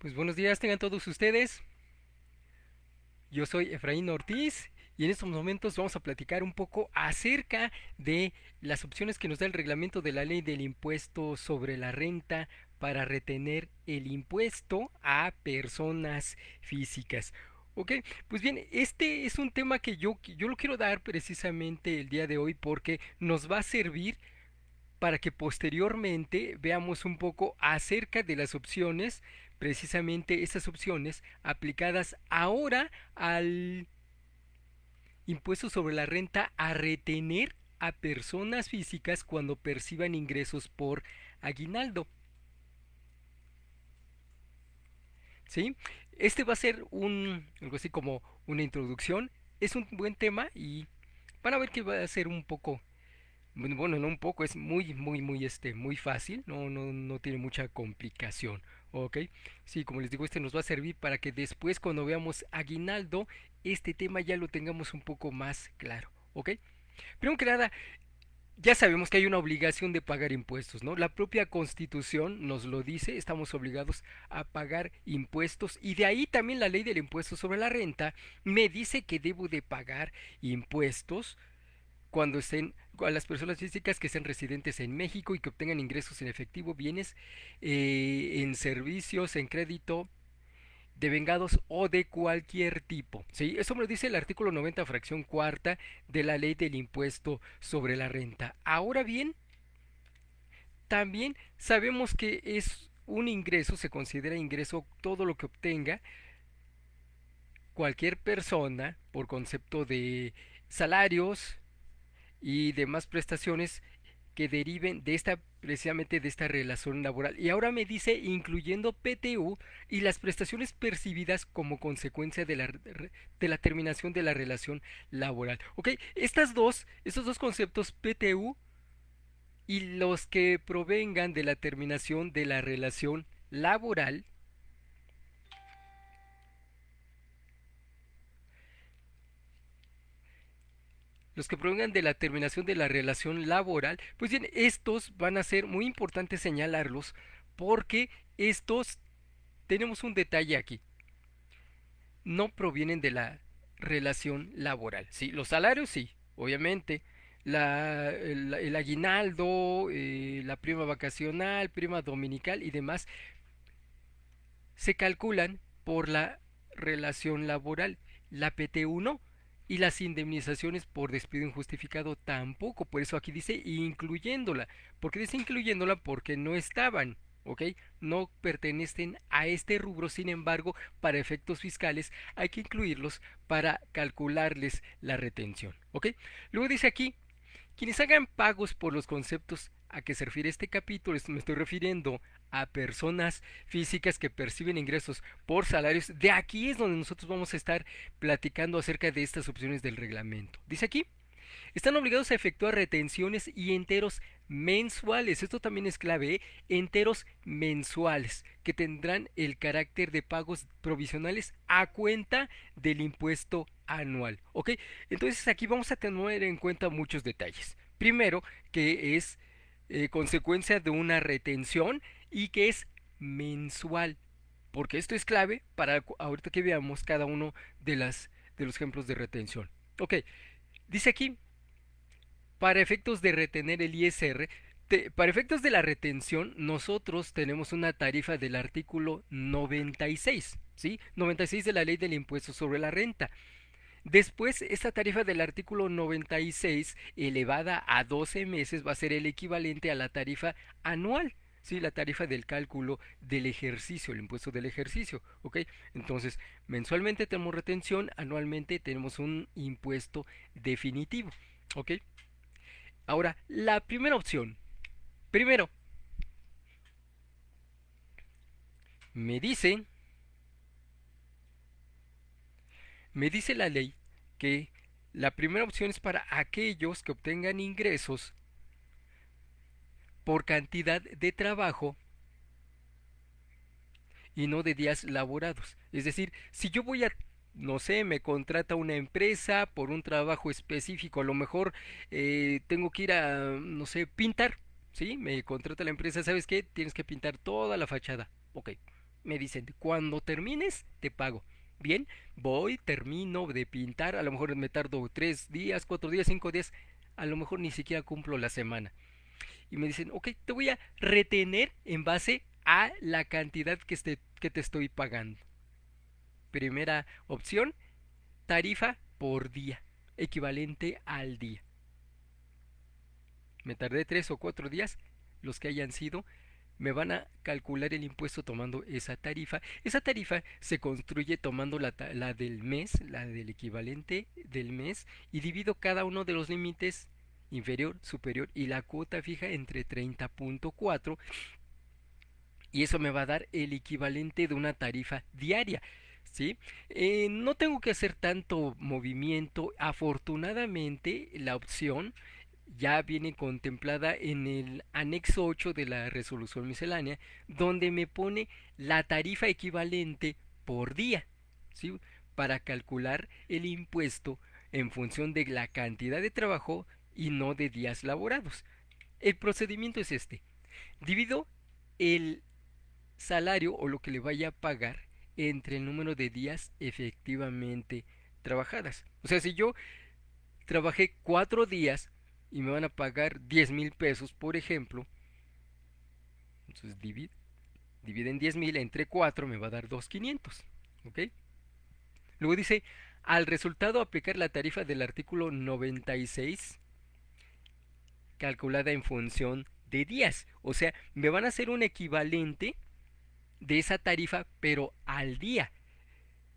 Pues buenos días tengan todos ustedes. Yo soy Efraín Ortiz y en estos momentos vamos a platicar un poco acerca de las opciones que nos da el reglamento de la ley del impuesto sobre la renta para retener el impuesto a personas físicas. Ok, pues bien, este es un tema que yo lo quiero dar precisamente el día de hoy porque nos va a servir para que posteriormente veamos un poco acerca de las opciones, precisamente esas opciones aplicadas ahora al impuesto sobre la renta a retener a personas físicas cuando perciban ingresos por aguinaldo. ¿Sí? Este va a ser algo así como una introducción. Es un buen tema y van a ver que va a ser un poco. Bueno, no un poco, es muy fácil, no tiene mucha complicación, ¿ok? Sí, como les digo, este nos va a servir para que después cuando veamos aguinaldo, este tema ya lo tengamos un poco más claro, ¿ok? Primero que nada, ya sabemos que hay una obligación de pagar impuestos, ¿no? La propia Constitución nos lo dice, estamos obligados a pagar impuestos y de ahí también la ley del impuesto sobre la renta me dice que debo de pagar impuestos cuando estén a las personas físicas que sean residentes en México y que obtengan ingresos en efectivo, bienes, en servicios, en crédito, devengados o de cualquier tipo. ¿Sí? Eso me lo dice el artículo 90, fracción cuarta de la ley del impuesto sobre la renta. Ahora bien, también sabemos que es un ingreso, se considera ingreso todo lo que obtenga cualquier persona por concepto de salarios y demás prestaciones que deriven de esta precisamente de esta relación laboral. Y ahora me dice incluyendo PTU y las prestaciones percibidas como consecuencia de la terminación de la relación laboral. Ok, estos dos conceptos PTU y los que provengan de la terminación de la relación laboral, los que provengan de la terminación de la relación laboral, pues bien, estos van a ser muy importantes señalarlos porque estos tenemos un detalle aquí. No provienen de la relación laboral. Sí, los salarios sí, obviamente. El aguinaldo, la prima vacacional, prima dominical y demás se calculan por la relación laboral. La PTU no. Y las indemnizaciones por despido injustificado tampoco. Por eso aquí dice incluyéndola. ¿Por qué dice incluyéndola? Porque no estaban. ¿Ok? No pertenecen a este rubro, sin embargo, para efectos fiscales hay que incluirlos para calcularles la retención. ¿Ok? Luego dice aquí, quienes hagan pagos por los conceptos a que se refiere este capítulo, me estoy refiriendo a personas físicas que perciben ingresos por salarios. De aquí es donde nosotros vamos a estar platicando acerca de estas opciones del reglamento. Dice aquí, están obligados a efectuar retenciones y enteros mensuales. Esto también es clave, ¿eh? Enteros mensuales, que tendrán el carácter de pagos provisionales a cuenta del impuesto anual. ¿Ok? Entonces aquí vamos a tener en cuenta muchos detalles. Primero, que es consecuencia de una retención y que es mensual. Porque esto es clave para ahorita que veamos cada uno de los ejemplos de retención. Ok, dice aquí, para efectos de retener el ISR, para efectos de la retención, nosotros tenemos una tarifa del artículo 96, ¿sí? 96 de la ley del impuesto sobre la renta. Después, esta tarifa del artículo 96, elevada a 12 meses, va a ser el equivalente a la tarifa anual. Sí, la tarifa del cálculo del ejercicio, el impuesto del ejercicio, ¿ok? Entonces, mensualmente tenemos retención, anualmente tenemos un impuesto definitivo, ¿ok? Ahora, la primera opción. Primero, me dice, me dice la ley que la primera opción es para aquellos que obtengan ingresos por cantidad de trabajo y no de días laborados. Es decir, si yo voy a, no sé, me contrata una empresa por un trabajo específico, a lo mejor tengo que ir a, no sé, pintar, ¿sí? Me contrata la empresa, ¿sabes qué? Tienes que pintar toda la fachada. Ok, me dicen, cuando termines, te pago. Bien, voy, termino de pintar, a lo mejor me tardo 3 días, 4 días, 5 días, a lo mejor ni siquiera cumplo la semana. Y me dicen, ok, te voy a retener en base a la cantidad que te estoy pagando. Primera opción, tarifa por día, equivalente al día. Me tardé 3 o 4 días, los que hayan sido, me van a calcular el impuesto tomando esa tarifa. Esa tarifa se construye tomando la del mes, la del equivalente del mes, y divido cada uno de los límites inferior, superior y la cuota fija entre 30.4 y eso me va a dar el equivalente de una tarifa diaria. ¿Sí? No tengo que hacer tanto movimiento. Afortunadamente, la opción ya viene contemplada en el anexo 8 de la resolución miscelánea, donde me pone la tarifa equivalente por día, ¿sí? Para calcular el impuesto en función de la cantidad de trabajo y no de días laborados. El procedimiento es este. Divido el salario o lo que le vaya a pagar entre el número de días efectivamente trabajadas. O sea, si yo trabajé 4 días y me van a pagar 10,000 pesos, por ejemplo, entonces dividen 10,000 entre 4, me va a dar 2,500. ¿Ok? Luego dice, al resultado aplicar la tarifa del artículo 96 calculada en función de días. O sea, me van a hacer un equivalente de esa tarifa, pero al día.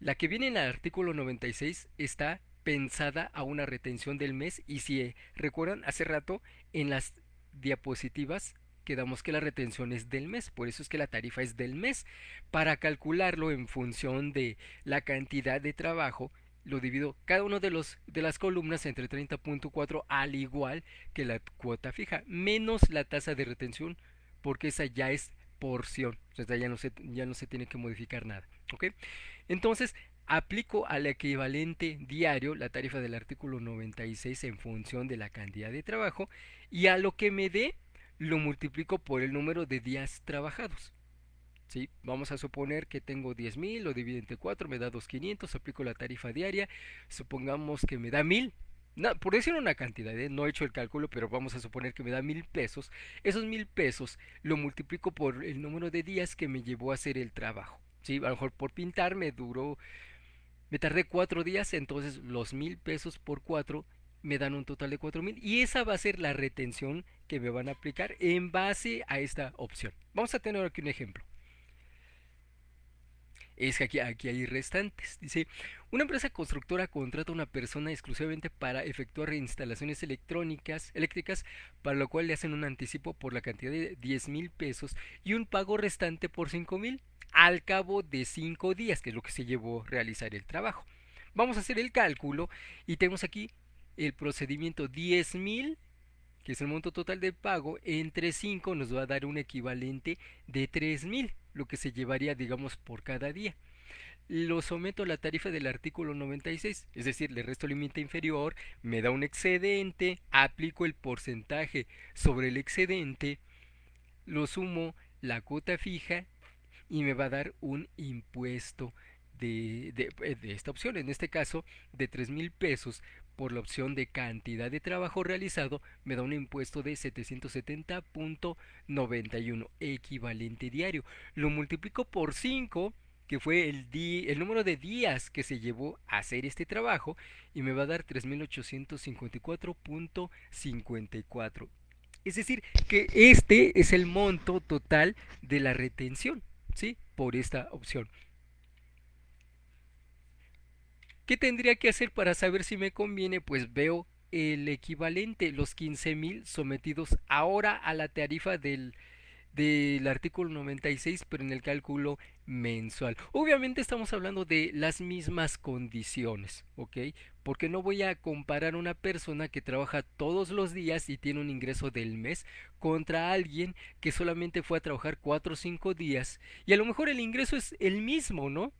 La que viene en el artículo 96 está pensada a una retención del mes y si recuerdan hace rato en las diapositivas quedamos que la retención es del mes, por eso es que la tarifa es del mes. Para calcularlo en función de la cantidad de trabajo, lo divido cada uno de las columnas entre 30.4 al igual que la cuota fija, menos la tasa de retención, porque esa ya es porción, o sea, ya no se tiene que modificar nada. ¿Ok? Entonces, aplico al equivalente diario la tarifa del artículo 96 en función de la cantidad de trabajo y a lo que me dé lo multiplico por el número de días trabajados. ¿Sí? Vamos a suponer que tengo 10,000, lo divido entre 4, me da 2,500, aplico la tarifa diaria, supongamos que me da 1,000. No, por decir una cantidad, no he hecho el cálculo, pero vamos a suponer que me da 1,000 pesos. Esos 1,000 pesos lo multiplico por el número de días que me llevó a hacer el trabajo. ¿Sí? A lo mejor por pintar me tardé 4 días, entonces los 1,000 pesos por 4 me dan un total de 4,000 y esa va a ser la retención que me van a aplicar en base a esta opción. Vamos a tener aquí un ejemplo. Es que aquí hay restantes. Dice, una empresa constructora contrata a una persona exclusivamente para efectuar instalaciones eléctricas, para lo cual le hacen un anticipo por la cantidad de 10,000 pesos y un pago restante por 5,000 al cabo de 5 días, que es lo que se llevó a realizar el trabajo. Vamos a hacer el cálculo y tenemos aquí el procedimiento 10,000, que es el monto total de pago, entre 5 nos va a dar un equivalente de 3,000, lo que se llevaría, digamos, por cada día. Lo someto a la tarifa del artículo 96, es decir, le resto el límite inferior, me da un excedente, aplico el porcentaje sobre el excedente, lo sumo la cuota fija y me va a dar un impuesto de esta opción, en este caso de 3,000 pesos por la opción de cantidad de trabajo realizado, me da un impuesto de 770.91 equivalente diario. Lo multiplico por 5, que fue el número de días que se llevó a hacer este trabajo, y me va a dar 3,854.54. Es decir, que este es el monto total de la retención, ¿sí? Por esta opción. ¿Qué tendría que hacer para saber si me conviene? Pues veo el equivalente, los 15,000 sometidos ahora a la tarifa del artículo 96, pero en el cálculo mensual. Obviamente estamos hablando de las mismas condiciones, ¿ok? Porque no voy a comparar una persona que trabaja todos los días y tiene un ingreso del mes contra alguien que solamente fue a trabajar 4 o 5 días y a lo mejor el ingreso es el mismo, ¿no?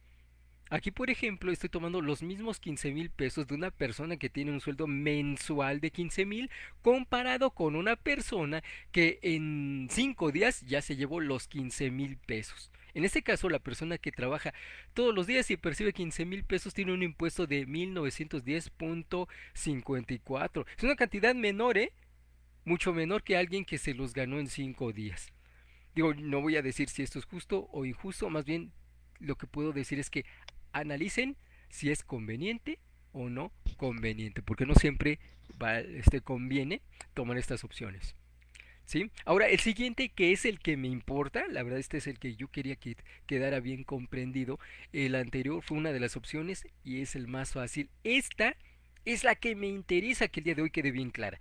Aquí, por ejemplo, estoy tomando los mismos 15,000 pesos de una persona que tiene un sueldo mensual de 15,000 comparado con una persona que en 5 días ya se llevó los 15,000 pesos. En este caso, la persona que trabaja todos los días y percibe 15,000 pesos tiene un impuesto de 1910,54. Es una cantidad menor, ¿eh? Mucho menor que alguien que se los ganó en 5 días. Digo, no voy a decir si esto es justo o injusto, más bien lo que puedo decir es que analicen si es conveniente o no conveniente, porque no siempre conviene tomar estas opciones. ¿Sí? Ahora, el siguiente, que es el que me importa, la verdad este es el que yo quería que quedara bien comprendido, el anterior fue una de las opciones y es el más fácil. Esta es la que me interesa que el día de hoy quede bien clara.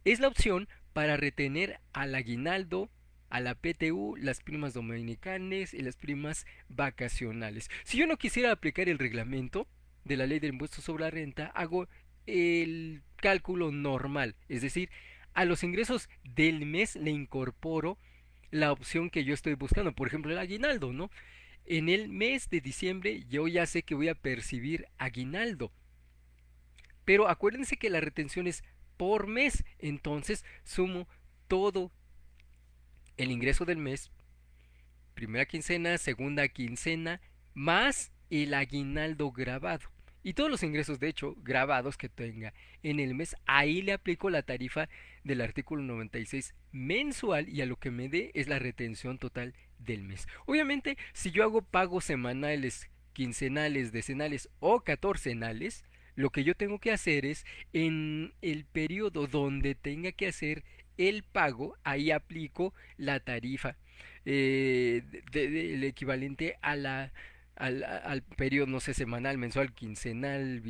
Es la opción para retener al aguinaldo, a la PTU, las primas dominicanas y las primas vacacionales. Si yo no quisiera aplicar el reglamento de la ley del impuesto sobre la renta, hago el cálculo normal, es decir, a los ingresos del mes le incorporo la opción que yo estoy buscando, por ejemplo el aguinaldo, ¿no? En el mes de diciembre yo ya sé que voy a percibir aguinaldo, pero acuérdense que la retención es por mes, entonces sumo todo el ingreso del mes, primera quincena, segunda quincena, más el aguinaldo grabado. Y todos los ingresos, de hecho, grabados que tenga en el mes, ahí le aplico la tarifa del artículo 96 mensual y a lo que me dé es la retención total del mes. Obviamente, si yo hago pagos semanales, quincenales, decenales o catorcenales, lo que yo tengo que hacer es en el periodo donde tenga que hacer el pago, ahí aplico la tarifa el equivalente a al periodo, no sé, semanal, mensual, quincenal,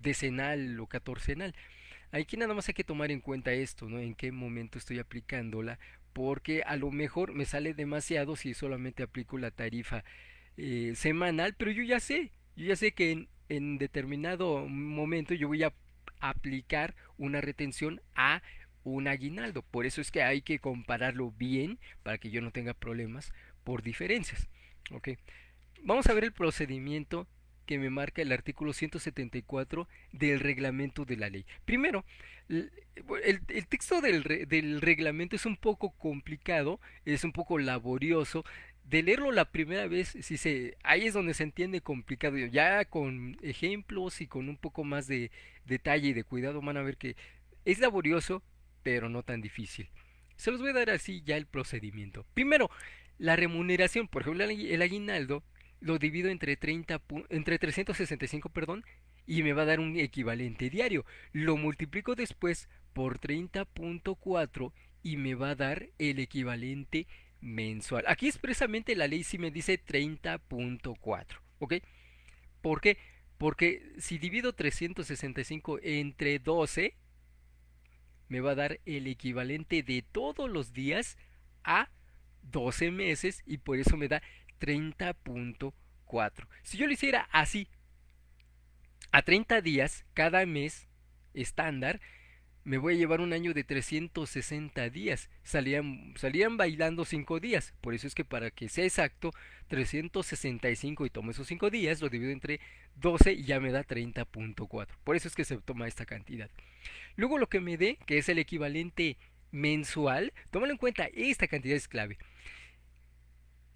decenal o catorcenal. Aquí nada más hay que tomar en cuenta esto, ¿no? En qué momento estoy aplicándola, porque a lo mejor me sale demasiado si solamente aplico la tarifa semanal, pero yo ya sé que en determinado momento yo voy a aplicar una retención a un aguinaldo. Por eso es que hay que compararlo bien para que yo no tenga problemas por diferencias. ¿Ok? Vamos a ver el procedimiento que me marca el artículo 174 del reglamento de la ley. Primero, el texto del reglamento es un poco complicado, es un poco laborioso. De leerlo la primera vez, ahí es donde se entiende complicado. Ya con ejemplos y con un poco más de detalle y de cuidado van a ver que es laborioso, pero no tan difícil. Se los voy a dar así ya el procedimiento. Primero, la remuneración, por ejemplo, el aguinaldo lo divido entre 365, perdón, y me va a dar un equivalente diario. Lo multiplico después por 30,4 y me va a dar el equivalente mensual. Aquí expresamente la ley sí me dice 30,4, ¿ok? ¿Por qué? Porque si divido 365 entre 12, me va a dar el equivalente de todos los días a 12 meses y por eso me da 30,4. Si yo lo hiciera así, a 30 días cada mes estándar, me voy a llevar un año de 360 días. Salían bailando 5 días. Por eso es que para que sea exacto, 365 y tomo esos 5 días, lo divido entre 12 y ya me da 30,4. Por eso es que se toma esta cantidad. Luego lo que me dé, que es el equivalente mensual, tómalo en cuenta, esta cantidad es clave.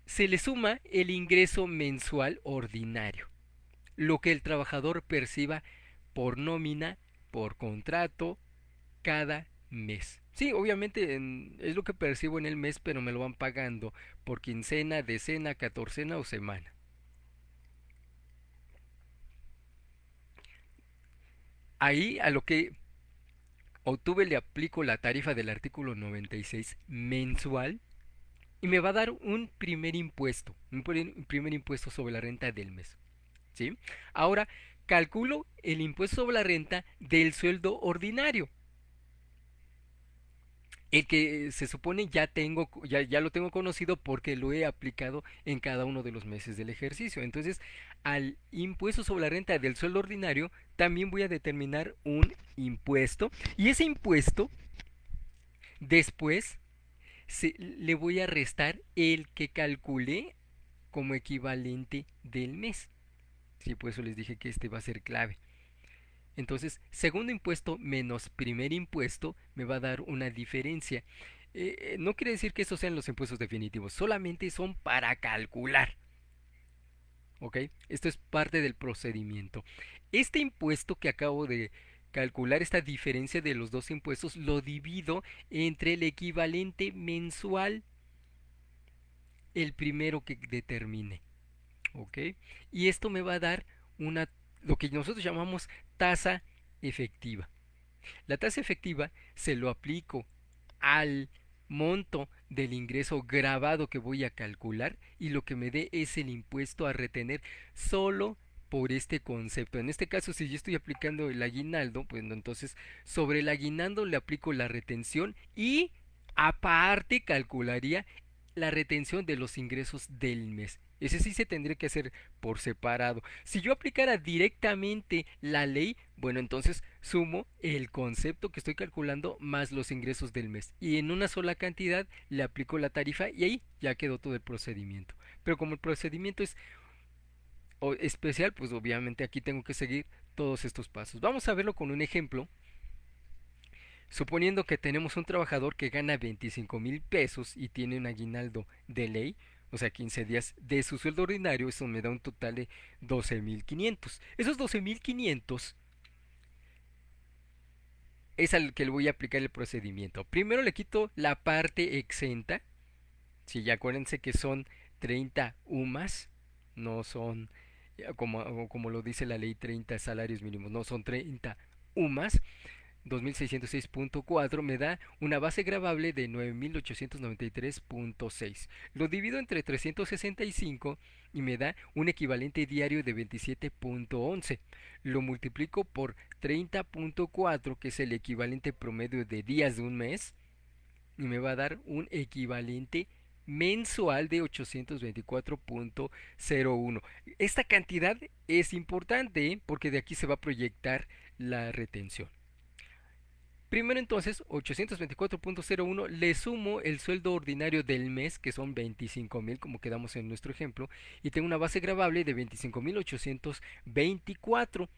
Se le suma el ingreso mensual ordinario, lo que el trabajador perciba por nómina, por contrato, cada mes. Sí, obviamente es lo que percibo en el mes, pero me lo van pagando por quincena, decena, catorcena o semana. Ahí a lo que obtuve le aplico la tarifa del artículo 96 mensual y me va a dar un primer impuesto, primer impuesto sobre la renta del mes. ¿Sí? Ahora calculo el impuesto sobre la renta del sueldo ordinario, el que se supone ya lo tengo conocido porque lo he aplicado en cada uno de los meses del ejercicio. Entonces, al impuesto sobre la renta del sueldo ordinario, también voy a determinar un impuesto y ese impuesto después le voy a restar el que calculé como equivalente del mes. Sí, por eso les dije que este va a ser clave. Entonces, segundo impuesto menos primer impuesto me va a dar una diferencia. No quiere decir que esos sean los impuestos definitivos, solamente son para calcular. ¿Ok? Esto es parte del procedimiento. Este impuesto que acabo de calcular, esta diferencia de los dos impuestos, lo divido entre el equivalente mensual, el primero que determine. ¿Ok? Y esto me va a dar una, lo que nosotros llamamos tasa efectiva. La tasa efectiva se lo aplico al monto del ingreso grabado que voy a calcular y lo que me dé es el impuesto a retener solo por este concepto. En este caso, si yo estoy aplicando el aguinaldo, pues entonces sobre el aguinaldo le aplico la retención y aparte calcularía la retención de los ingresos del mes. Ese sí se tendría que hacer por separado. Si yo aplicara directamente la ley, bueno, entonces sumo el concepto que estoy calculando más los ingresos del mes. Y en una sola cantidad le aplico la tarifa y ahí ya quedó todo el procedimiento. Pero como el procedimiento es especial, pues obviamente aquí tengo que seguir todos estos pasos. Vamos a verlo con un ejemplo. Suponiendo que tenemos un trabajador que gana 25,000 pesos y tiene un aguinaldo de ley, o sea, 15 días de su sueldo ordinario, eso me da un total de 12,500. Esos 12,500 es al que le voy a aplicar el procedimiento. Primero le quito la parte exenta. Si ya acuérdense que son 30 UMAS, no son como lo dice la ley 30 salarios mínimos, no son 30 UMAS. 2606.4 me da una base gravable de 9893.6. Lo divido entre 365 y me da un equivalente diario de 27.11. Lo multiplico por 30.4, que es el equivalente promedio de días de un mes, y me va a dar un equivalente mensual de 824.01. Esta cantidad es importante porque de aquí se va a proyectar la retención. Primero entonces, 824.01, le sumo el sueldo ordinario del mes, que son 25,000, como quedamos en nuestro ejemplo, y tengo una base gravable de 25,824.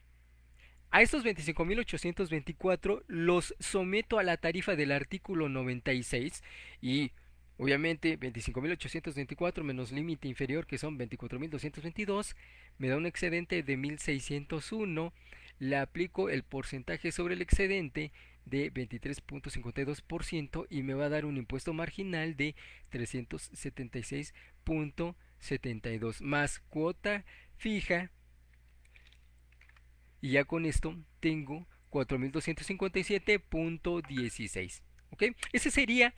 A estos 25,824 los someto a la tarifa del artículo 96 y obviamente 25,824 menos límite inferior, que son 24,222, me da un excedente de 1,601. Le aplico el porcentaje sobre el excedente de 23.52% y me va a dar un impuesto marginal de 376.72 más cuota fija, y ya con esto tengo 4,257.16. ¿Ok? Ese sería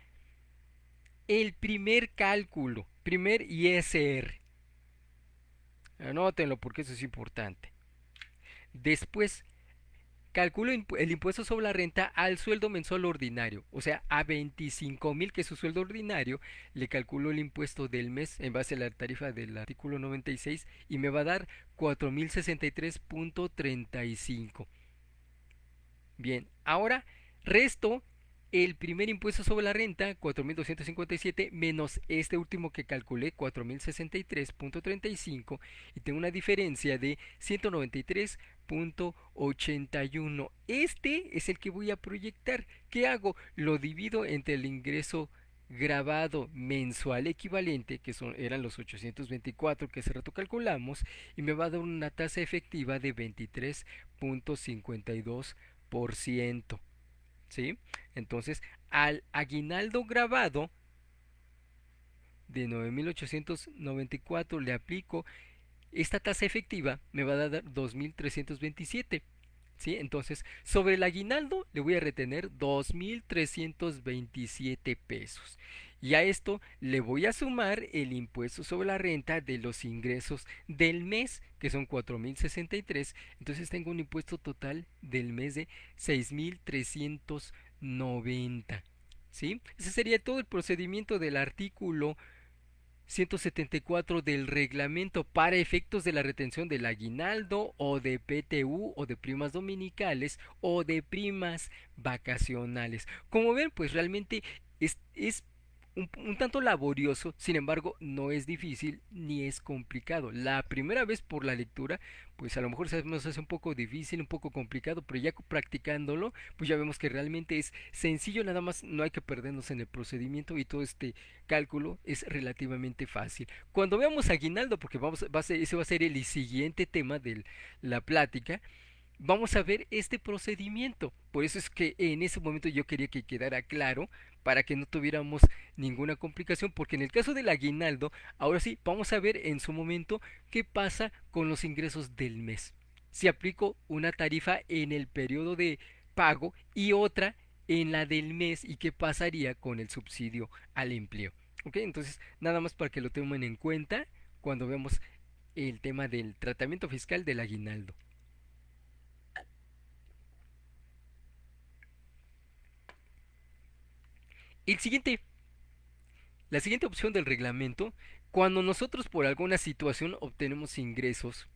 el primer cálculo, primer ISR. Anótenlo porque eso es importante. Después calculo el impuesto sobre la renta al sueldo mensual ordinario, o sea, a 25,000, que es su sueldo ordinario, le calculo el impuesto del mes en base a la tarifa del artículo 96 y me va a dar 4,063.35. Bien, ahora resto el primer impuesto sobre la renta, 4,257, menos este último que calculé, 4,063.35, y tengo una diferencia de 193.81. Este es el que voy a proyectar. ¿Qué hago? Lo divido entre el ingreso grabado mensual equivalente, que eran los 824 que hace rato calculamos, y me va a dar una tasa efectiva de 23.52%. ¿Sí? Entonces, al aguinaldo grabado de 9,894 le aplico esta tasa efectiva, me va a dar 2,327. ¿Sí? Entonces, sobre el aguinaldo le voy a retener 2,327 pesos. Y a esto le voy a sumar el impuesto sobre la renta de los ingresos del mes, que son 4,063. Entonces tengo un impuesto total del mes de 6,390. ¿Sí? Ese sería todo el procedimiento del artículo 174 del reglamento para efectos de la retención del aguinaldo o de PTU o de primas dominicales o de primas vacacionales. Como ven, pues realmente es un tanto laborioso, sin embargo, no es difícil ni es complicado. La primera vez por la lectura, pues a lo mejor se nos hace un poco difícil, un poco complicado, pero ya practicándolo, pues ya vemos que realmente es sencillo, nada más no hay que perdernos en el procedimiento y todo este cálculo es relativamente fácil. Cuando veamos aguinaldo, porque ese va a ser el siguiente tema de la plática, vamos a ver este procedimiento. Por eso es que en ese momento yo quería que quedara claro para que no tuviéramos ninguna complicación, porque en el caso del aguinaldo, ahora sí, vamos a ver en su momento qué pasa con los ingresos del mes. Si aplico una tarifa en el periodo de pago y otra en la del mes y qué pasaría con el subsidio al empleo. ¿Ok? Entonces, nada más para que lo tomen en cuenta cuando vemos el tema del tratamiento fiscal del aguinaldo. El siguiente, la siguiente opción del reglamento, cuando nosotros por alguna situación obtenemos ingresos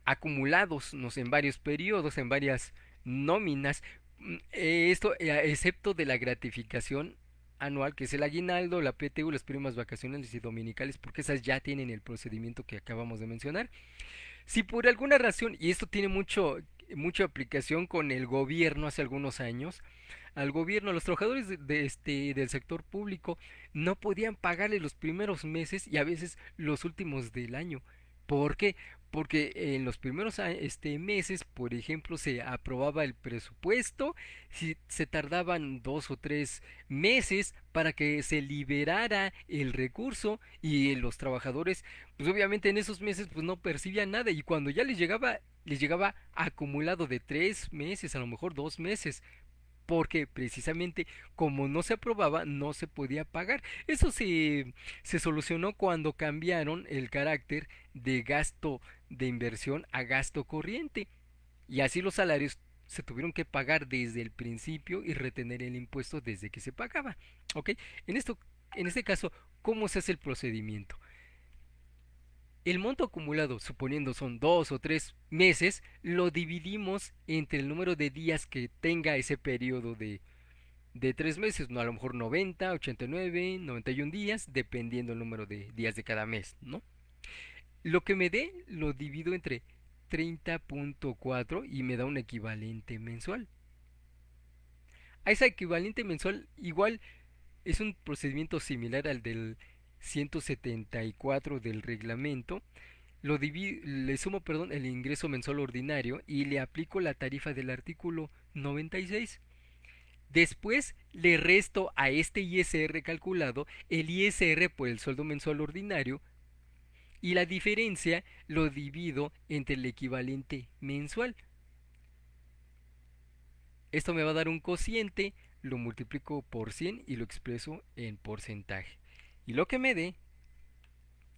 acumulados en varios periodos, en varias nóminas, esto excepto de la gratificación anual, que es el aguinaldo, la PTU, las primas vacacionales y dominicales, porque esas ya tienen el procedimiento que acabamos de mencionar. Si por alguna razón, y esto tiene mucha aplicación con el gobierno hace algunos años, al gobierno, los trabajadores del sector público no podían pagarle los primeros meses y a veces los últimos del año. ¿Por qué? Porque en los primeros meses, por ejemplo, se aprobaba el presupuesto, si se tardaban 2 o 3 meses para que se liberara el recurso y los trabajadores, pues obviamente en esos meses pues no percibían nada y cuando ya les llegaba acumulado de 3 meses, a lo mejor 2 meses, porque precisamente como no se aprobaba no se podía pagar. Eso se solucionó cuando cambiaron el carácter de gasto de inversión a gasto corriente y así los salarios se tuvieron que pagar desde el principio y retener el impuesto desde que se pagaba. ¿Ok? En esto, en este caso, ¿cómo se hace el procedimiento? El monto acumulado, suponiendo son 2 o 3 meses, lo dividimos entre el número de días que tenga ese periodo de 3 meses, no, a lo mejor 90, 89, 91 días, dependiendo el número de días de cada mes, ¿no? Lo que me dé lo divido entre 30.4 y me da un equivalente mensual. A ese equivalente mensual igual es un procedimiento similar al del 174 del reglamento. Le sumo, perdón, el ingreso mensual ordinario y le aplico la tarifa del artículo 96. Después le resto a este ISR calculado el ISR por el sueldo mensual ordinario y la diferencia lo divido entre el equivalente mensual. Esto me va a dar un cociente, lo multiplico por 100 y lo expreso en porcentaje. Y lo que me dé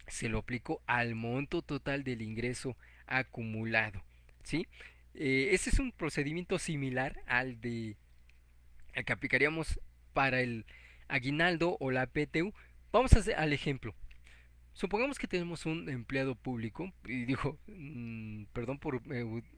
se lo aplico al monto total del ingreso acumulado. ¿Sí? Ese es un procedimiento similar al que aplicaríamos para el aguinaldo o la PTU. Vamos a hacer al ejemplo. Supongamos que tenemos un empleado público, y digo, perdón por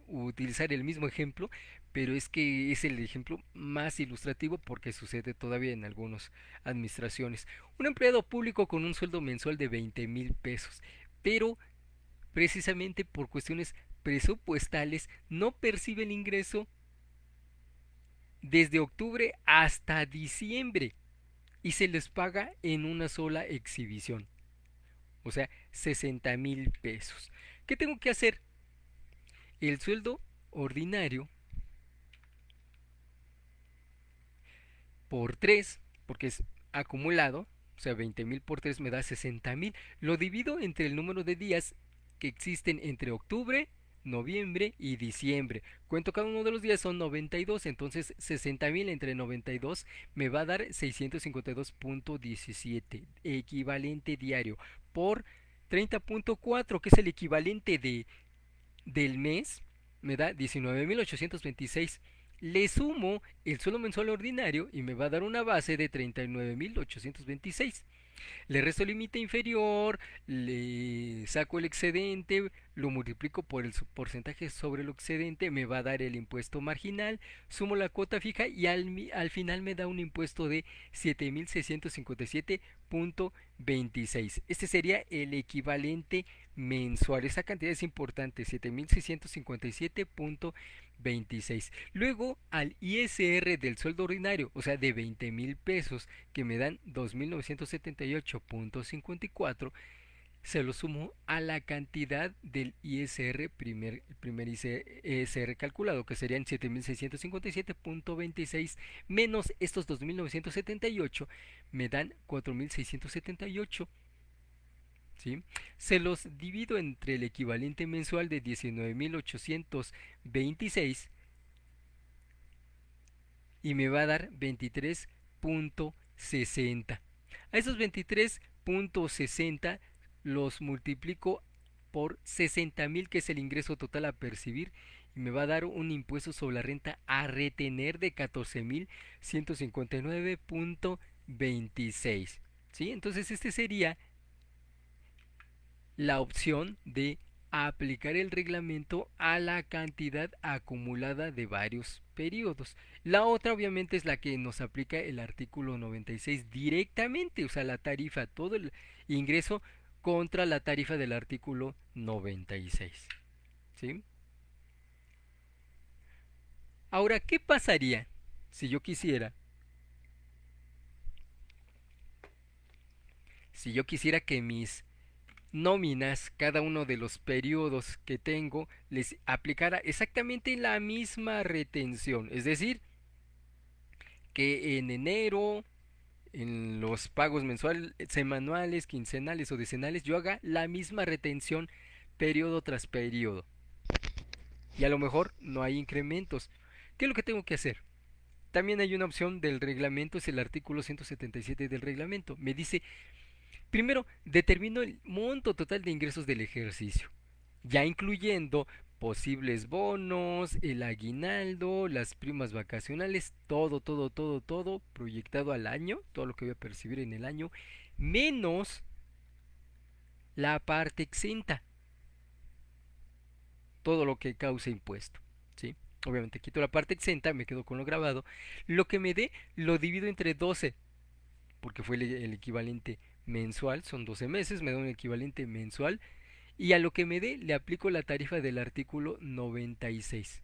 utilizar el mismo ejemplo, pero es que es el ejemplo más ilustrativo porque sucede todavía en algunas administraciones. Un empleado público con un sueldo mensual de 20,000 pesos, pero precisamente por cuestiones presupuestales no percibe el ingreso desde octubre hasta diciembre y se les paga en una sola exhibición. O sea, 60,000 pesos. ¿Qué tengo que hacer? El sueldo ordinario por 3 porque es acumulado, o sea, 20,000 por 3 me da 60,000. Lo divido entre el número de días que existen entre octubre, noviembre y diciembre. Cuento cada uno de los días, son 92, entonces 60,000 entre 92 me va a dar 652.17, equivalente diario, por 30.4, que es el equivalente del mes, me da 19,826. Le sumo el sueldo mensual ordinario y me va a dar una base de 39,826. Le resto el límite inferior, le saco el excedente, lo multiplico por el porcentaje sobre el excedente, me va a dar el impuesto marginal, sumo la cuota fija y al final me da un impuesto de 7.657.26. Este sería el equivalente mensual. Esa cantidad es importante, 7.657.26. Luego al ISR del sueldo ordinario, o sea, de 20,000 pesos, que me dan 2.978.54, se lo sumo a la cantidad del ISR, primer ISR calculado, que serían 7.657.26, menos estos 2.978, me dan 4.678. ¿Sí? Se los divido entre el equivalente mensual de 19.826 y me va a dar 23.60. A esos 23.60 los multiplico por 60,000, que es el ingreso total a percibir, y me va a dar un impuesto sobre la renta a retener de 14,159.26. ¿Sí? Entonces este sería la opción de aplicar el reglamento a la cantidad acumulada de varios periodos. La otra obviamente es la que nos aplica el artículo 96 directamente, o sea, la tarifa, todo el ingreso contra la tarifa del artículo 96. ¿Sí? Ahora, ¿qué pasaría si yo quisiera? Si yo quisiera que mis nóminas, cada uno de los periodos que tengo, les aplicara exactamente la misma retención. Es decir, que en enero, en los pagos mensuales, semanales, quincenales o decenales, yo haga la misma retención periodo tras periodo. Y a lo mejor no hay incrementos. ¿Qué es lo que tengo que hacer? También hay una opción del reglamento, es el artículo 177 del reglamento. Me dice, primero, determino el monto total de ingresos del ejercicio, ya incluyendo posibles bonos, el aguinaldo, las primas vacacionales, todo proyectado al año, todo lo que voy a percibir en el año, menos la parte exenta, todo lo que cause impuesto, ¿sí? Obviamente quito la parte exenta, me quedo con lo grabado, lo que me dé lo divido entre 12, porque fue el equivalente mensual, son 12 meses, me da un equivalente mensual, y a lo que me dé le aplico la tarifa del artículo 96.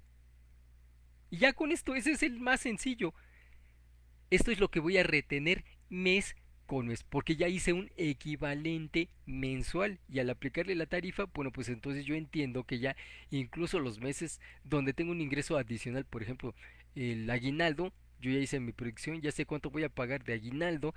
Y ya con esto, ese es el más sencillo. Esto es lo que voy a retener mes con mes, porque ya hice un equivalente mensual y al aplicarle la tarifa, bueno, pues entonces yo entiendo que ya incluso los meses donde tengo un ingreso adicional, por ejemplo, el aguinaldo, yo ya hice mi proyección, ya sé cuánto voy a pagar de aguinaldo,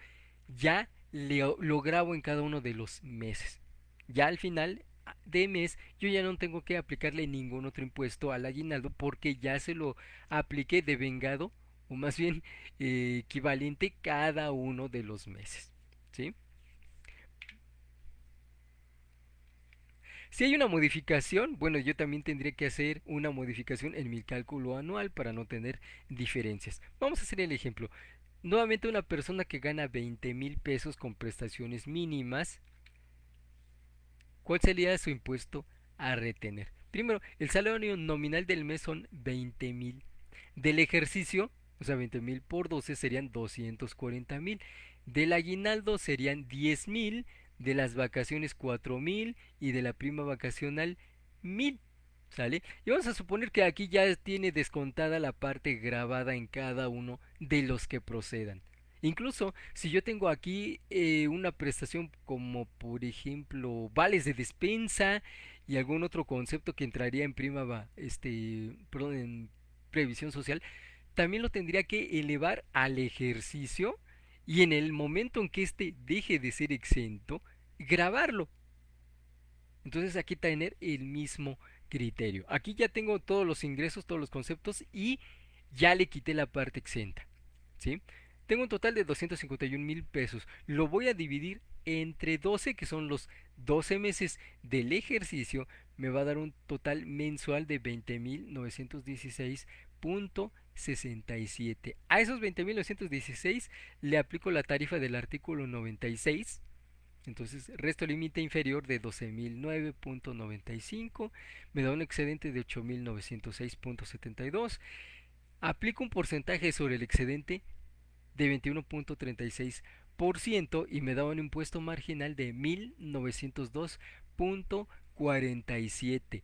ya lo grabo en cada uno de los meses. Ya al final de mes yo ya no tengo que aplicarle ningún otro impuesto al aguinaldo porque ya se lo apliqué de vengado, o más bien equivalente cada uno de los meses. ¿Sí? Si hay una modificación, bueno, yo también tendría que hacer una modificación en mi cálculo anual para no tener diferencias. Vamos a hacer el ejemplo. Nuevamente una persona que gana 20,000 pesos con prestaciones mínimas, ¿cuál sería su impuesto a retener? Primero, el salario nominal del mes son 20,000. Del ejercicio, o sea, 20,000 por 12 serían 240,000. Del aguinaldo serían 10,000. De las vacaciones 4,000. Y de la prima vacacional 1,000. ¿Sale? Y vamos a suponer que aquí ya tiene descontada la parte grabada en cada uno de los que procedan. Incluso si yo tengo aquí una prestación como por ejemplo vales de despensa y algún otro concepto que entraría en perdón, en previsión social, también lo tendría que elevar al ejercicio y en el momento en que éste deje de ser exento, grabarlo. Entonces aquí tener el mismo criterio. Aquí ya tengo todos los ingresos, todos los conceptos y ya le quité la parte exenta. ¿Sí? Tengo un total de 251,000 pesos. Lo voy a dividir entre 12, que son los 12 meses del ejercicio. Me va a dar un total mensual de 20,916 67. A esos 20.916 le aplico la tarifa del artículo 96. Entonces, resto límite inferior de 12.009.95, me da un excedente de 8.906.72. Aplico un porcentaje sobre el excedente de 21.36% y me da un impuesto marginal de 1.902.47.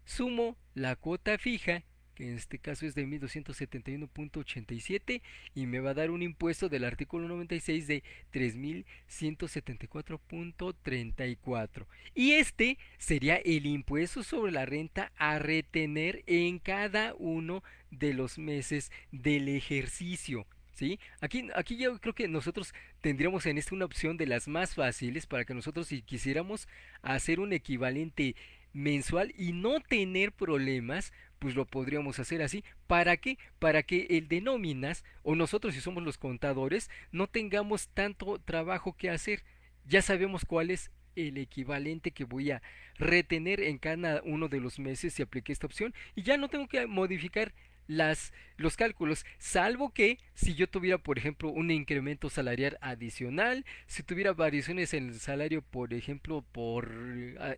Sumo la cuota fija, que en este caso es de 1.271.87, y me va a dar un impuesto del artículo 96 de 3.174.34. Y este sería el impuesto sobre la renta a retener en cada uno de los meses del ejercicio. ¿Sí? Aquí yo creo que nosotros tendríamos en una opción de las más fáciles para que nosotros, si quisiéramos hacer un equivalente mensual y no tener problemas, pues lo podríamos hacer así. ¿Para qué? Para que el de nóminas o nosotros, si somos los contadores, no tengamos tanto trabajo que hacer. Ya sabemos cuál es el equivalente que voy a retener en cada uno de los meses si apliqué esta opción, y ya no tengo que modificar los cálculos, salvo que si yo tuviera, por ejemplo, un incremento salarial adicional, si tuviera variaciones en el salario, por ejemplo, por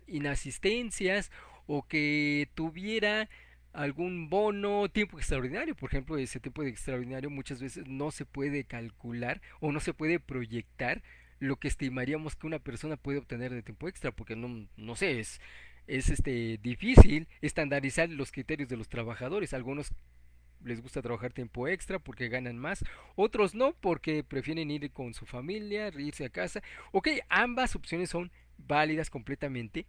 inasistencias, o que tuviera algún bono, tiempo extraordinario. Por ejemplo, ese tiempo de extraordinario muchas veces no se puede calcular o no se puede proyectar lo que estimaríamos que una persona puede obtener de tiempo extra, porque no sé, es difícil estandarizar los criterios de los trabajadores. Algunos les gusta trabajar tiempo extra porque ganan más, otros no, porque prefieren ir con su familia, irse a casa. Ok, ambas opciones son válidas completamente,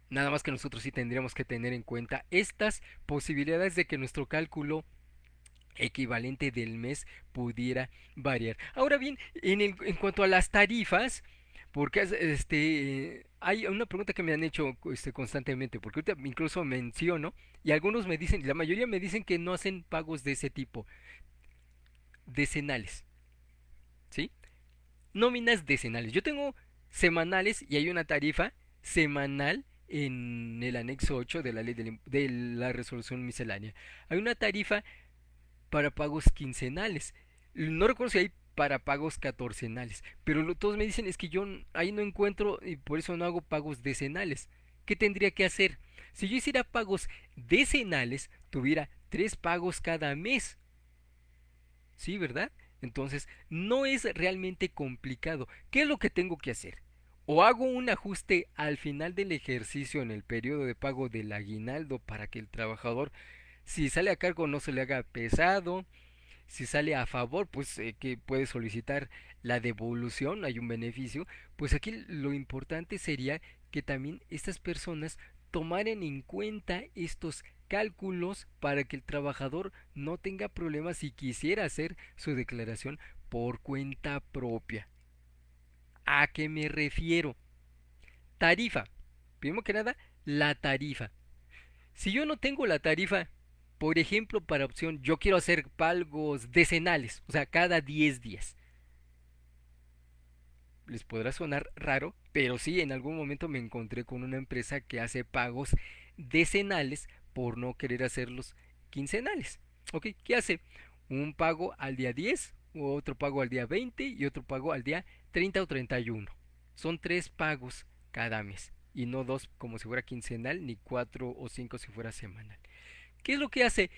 nada más que nosotros sí tendríamos que tener en cuenta estas posibilidades de que nuestro cálculo equivalente del mes pudiera variar. Ahora bien, en cuanto a las tarifas, porque hay una pregunta que me han hecho constantemente, porque ahorita incluso menciono, y algunos me dicen, la mayoría me dicen que no hacen pagos de ese tipo, decenales, ¿sí? Nóminas decenales. Yo tengo semanales y hay una tarifa semanal en el anexo 8 de la ley de la resolución miscelánea. Hay una tarifa para pagos quincenales. No recuerdo si hay para pagos catorcenales, pero todos me dicen es que yo ahí no encuentro y por eso no hago pagos decenales. ¿Qué tendría que hacer? Si yo hiciera pagos decenales, tuviera 3 pagos cada mes. ¿Sí, verdad? Entonces, no es realmente complicado. ¿Qué es lo que tengo que hacer? O hago un ajuste al final del ejercicio en el periodo de pago del aguinaldo para que el trabajador, si sale a cargo, no se le haga pesado. Si sale a favor, pues que puede solicitar la devolución, hay un beneficio. Pues aquí lo importante sería que también estas personas tomaran en cuenta estos cálculos para que el trabajador no tenga problemas si quisiera hacer su declaración por cuenta propia. ¿A qué me refiero? Tarifa. Primero que nada, la tarifa. Si yo no tengo la tarifa, por ejemplo, para opción, yo quiero hacer pagos decenales, o sea, cada 10 días. Les podrá sonar raro, pero sí, en algún momento me encontré con una empresa que hace pagos decenales por no querer hacerlos quincenales. ¿Ok? ¿Qué hace? Un pago al día 10, otro pago al día 20 y otro pago al día 30 o 31. Son 3 pagos cada mes y no dos como si fuera quincenal, ni 4 o 5 si fuera semanal. ¿Qué es lo que hace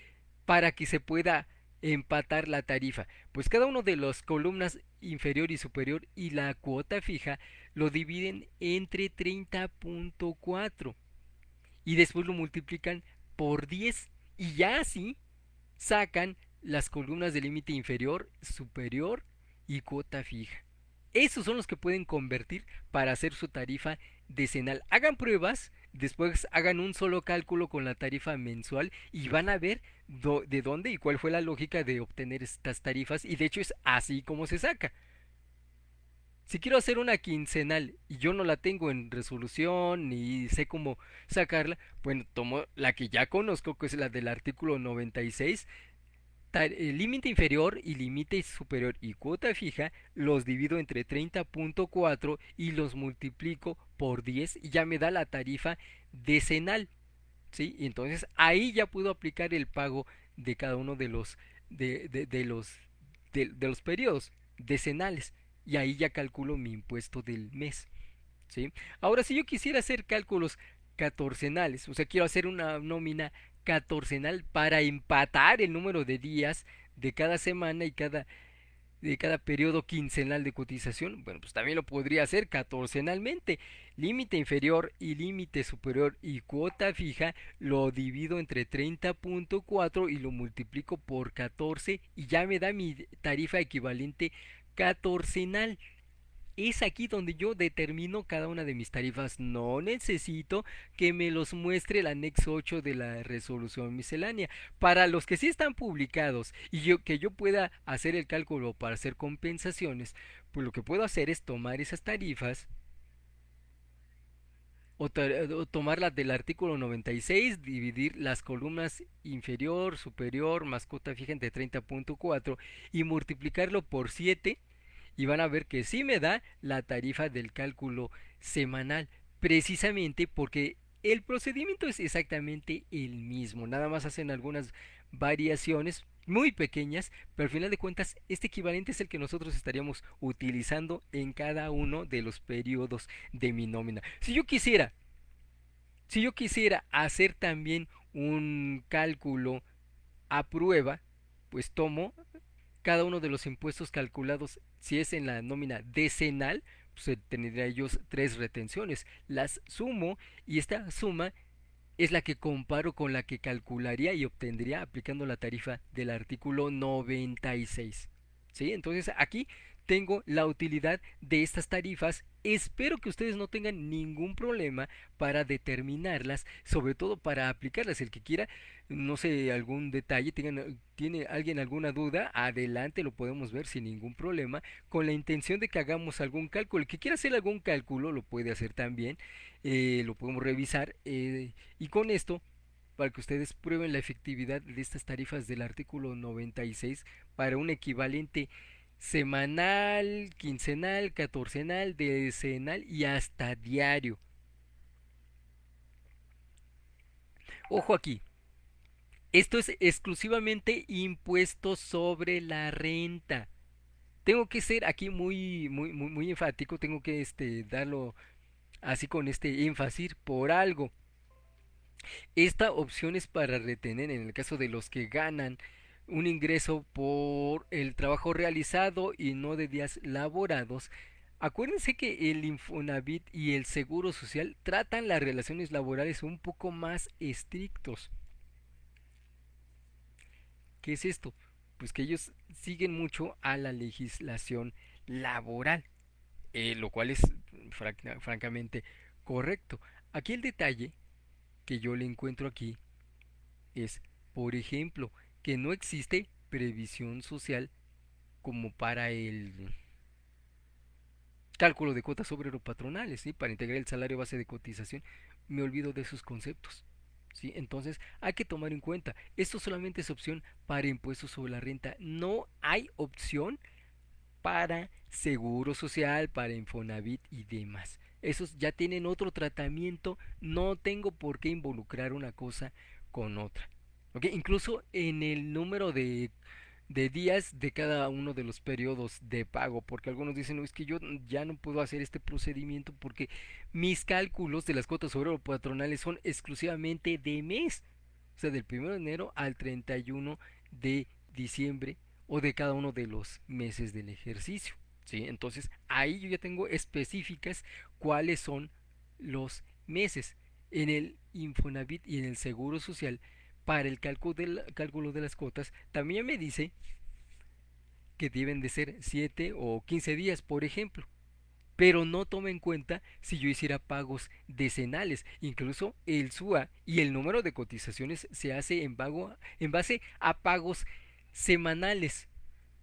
para que se pueda empatar la tarifa? Pues cada uno de las columnas inferior y superior y la cuota fija lo dividen entre 30.4 y después lo multiplican por 10 y ya así sacan las columnas de límite inferior, superior y cuota fija. Esos son los que pueden convertir para hacer su tarifa decenal. Hagan pruebas, después hagan un solo cálculo con la tarifa mensual y van a ver de dónde y cuál fue la lógica de obtener estas tarifas, y de hecho es así como se saca. Si quiero hacer una quincenal y yo no la tengo en resolución ni sé cómo sacarla, bueno, tomo la que ya conozco, que es la del artículo 96, límite inferior y límite superior y cuota fija, los divido entre 30.4 y los multiplico por 10 y ya me da la tarifa decenal. ¿sí? Y entonces ahí ya puedo aplicar el pago de cada uno de los de los periodos decenales y ahí ya calculo mi impuesto del mes, ¿sí? Ahora si yo quisiera hacer cálculos catorcenales, o sea, quiero hacer una nómina catorcenal para empatar el número de días de cada semana y de cada periodo quincenal de cotización, bueno, pues también lo podría hacer catorcenalmente. Límite inferior y límite superior y cuota fija lo divido entre 30.4 y lo multiplico por 14 y ya me da mi tarifa equivalente catorcenal. Es aquí donde yo determino cada una de mis tarifas. No necesito que me los muestre el anexo 8 de la resolución miscelánea. Para los que sí están publicados y que yo pueda hacer el cálculo para hacer compensaciones, pues lo que puedo hacer es tomar esas tarifas o tomarlas del artículo 96, dividir las columnas inferior, superior, mascota fija entre 30.4 y multiplicarlo por 7 y van a ver que sí me da la tarifa del cálculo semanal, precisamente porque el procedimiento es exactamente el mismo, nada más hacen algunas variaciones muy pequeñas, pero al final de cuentas este equivalente es el que nosotros estaríamos utilizando en cada uno de los periodos de mi nómina. Si yo quisiera hacer también un cálculo a prueba, pues tomo cada uno de los impuestos calculados, si es en la nómina decenal, pues tendría ellos tres retenciones. Las sumo y esta suma es la que comparo con la que calcularía y obtendría aplicando la tarifa del artículo 96. ¿Sí? Entonces aquí tengo la utilidad de estas tarifas. Espero que ustedes no tengan ningún problema para determinarlas, sobre todo para aplicarlas. El que quiera, no sé, algún detalle, tiene alguien alguna duda, adelante, lo podemos ver sin ningún problema, con la intención de que hagamos algún cálculo. El que quiera hacer algún cálculo lo puede hacer también, lo podemos revisar y con esto, para que ustedes prueben la efectividad de estas tarifas del artículo 96 para un equivalente semanal, quincenal, catorcenal, decenal y hasta diario. Ojo aquí, esto es exclusivamente impuesto sobre la renta. Tengo que ser aquí muy enfático, tengo que darlo así con este énfasis por algo. Esta opción es para retener en el caso de los que ganan un ingreso por el trabajo realizado y no de días laborados. Acuérdense que el Infonavit y el Seguro Social tratan las relaciones laborales un poco más estrictos. ¿Qué es esto? Pues que ellos siguen mucho a la legislación laboral, lo cual es francamente correcto. Aquí el detalle que yo le encuentro aquí es, por ejemplo, que no existe previsión social como para el cálculo de cuotas obrero patronales, ¿sí? Para integrar el salario base de cotización. Me olvido de esos conceptos. ¿Sí? Entonces hay que tomar en cuenta, esto solamente es opción para impuestos sobre la renta, no hay opción para seguro social, para Infonavit y demás. Esos ya tienen otro tratamiento, no tengo por qué involucrar una cosa con otra. ¿Ok? Incluso en el número de días de cada uno de los periodos de pago, porque algunos dicen, no, es que yo ya no puedo hacer este procedimiento porque mis cálculos de las cuotas obrero patronales son exclusivamente de mes, o sea, del 1 de enero al 31 de diciembre o de cada uno de los meses del ejercicio, ¿sí? Entonces, ahí yo ya tengo específicas cuáles son los meses. En el Infonavit y en el Seguro Social, para el cálculo de las cuotas, también me dice que deben de ser 7 o 15 días, por ejemplo. Pero no toma en cuenta si yo hiciera pagos decenales. Incluso el SUA y el número de cotizaciones se hace en base a pagos semanales,